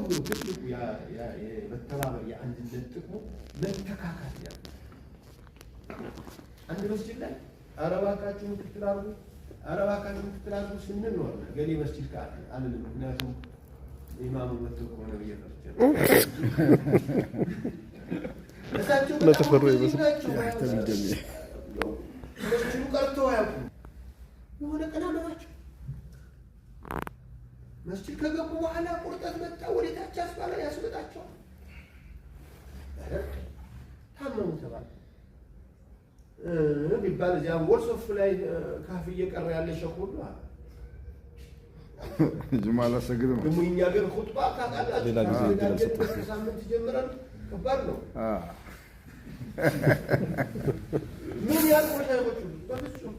ሁሉ ትልቁ የመተባበር የአንድነት ጥቅሙ መተካካት ያለ አንድ መስጂድ ላይ አረባካችሁ ምክትል አድርጉ ስንል ነው ገሌ መስጂድ ካለ አልልም። ምክንያቱም ኢማሙ መጥቶ ከሆነ ብየፈርጀ እሳቸው ለተፈሩ ይመስላችሁ መስጂዱ ቀርቶ አያውቁም። የሆነ ቀን አመማቸው። መስጂድ ከገቡ በኋላ ቁርጠት መጣ። ወደታች አስባላ ያስወጣቸው ታመሙ ተባለ ቢባል እዚያ ወርሶፍ ላይ ካፍ እየቀረ ያለ ሸኹ ሁሉ ጁማላ ሰግድ ነው። እኛ ግን ኹጥባ ካቃላችሁ ሌላ ጊዜ ሳምንት ጀምረን ከባድ ነው። ምን ያልቁ ሸኾቹ በፍጹም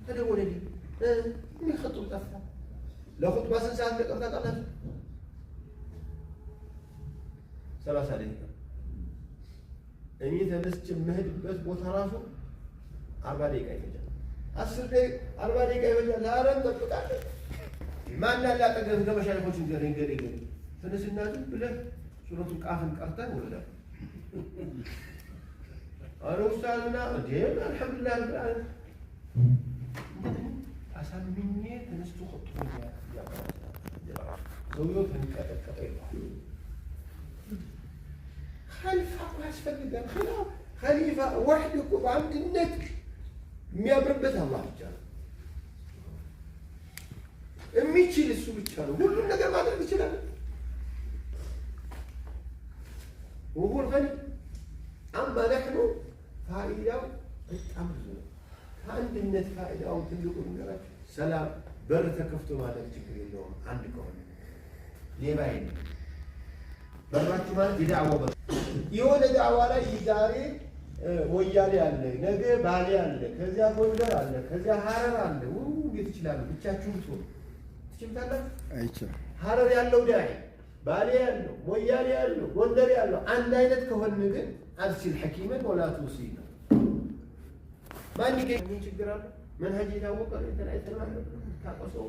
ተደወለልኝ ምን ኸጡም ጠፋ። ለኹጥባ ስንት ሰዓት እንደቀር ታውቃላችሁ? 30 ደቂቃ። እኔ ተነስቼ የምሄድበት ቦታ ራሱ 40 ደቂቃ ይፈጃል። 10 ደቂቃ 40 ደቂቃ ይፈጃል። ዛሬ እንጠብቃለን። ማን አለ አጠገብ ከመሻይኾች ገሬ ተነስና ዝም ብለህ ሱረቱል ቃፍን ቀርተን ወረዳል። አረ ኡስታዝና ደም አልሐምዱሊላህ ብራን አሳምኜ ተነስቶ ኹጥባ ሰውየው ተንቀጠቀጠ ይላል። ኸሊፋ እኮ ያስፈልጋል። ኸሊፋ ዋሕድ እኮ በአንድነት የሚያምርበት አላህ ብቻ ነው የሚችል፣ እሱ ብቻ ነው ሁሉም ነገር ማድረግ ይችላል። ወሁወል ገኒ አማ ነሕኑ ፋኢዳው በጣም ብዙ ነው። ከአንድነት ፋኢዳው ትልቁ ነገራችን ሰላም በር ተከፍቶ ማለት ችግር የለውም። አንድ ከሆነ ሌባ የለም። በራችሁ ማለት የዳዕዋው በር የሆነ ዳዕዋ ላይ ዛሬ ወያኔ አለ፣ ነገ ባሌ አለ፣ ከዚያ ጎንደር አለ፣ ከዚያ ሀረር አለ። እንዴት ይችላሉ? ብቻችሁን ትሆኑ ትችላላችሁ? አይቻልም። ሀረር ያለው ዳዒ ባሌ ያለው ወያኔ ያለው ጎንደር ያለው አንድ አይነት ከሆነ ግን አርሲል ሐኪመን ወላ ትውሲል ነው። ማን ምን ችግር አለ? መንሀጅ የታወቀ ነው። የተለያየ ታቆሰው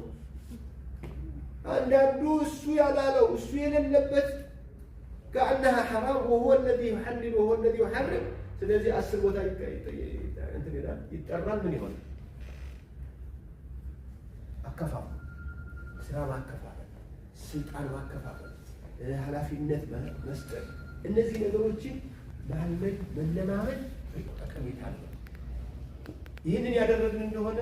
አንዳንዱ እሱ ያላለው እሱ የሌለበት كأنها حرام وهو الذي يحلل وهو الذي يحرم. ስለዚህ 10 ቦታ እንትን ይላል ይጠራል። ምን ይሆን? አከፋፈል፣ ስራ ማከፋፈል፣ ስልጣን ማከፋፈል፣ ኃላፊነት መስጠት፣ እነዚህ ነገሮችን ማልመድ መለማመድ ጠቀሜታ አለው። ይህንን ያደረግን እንደሆነ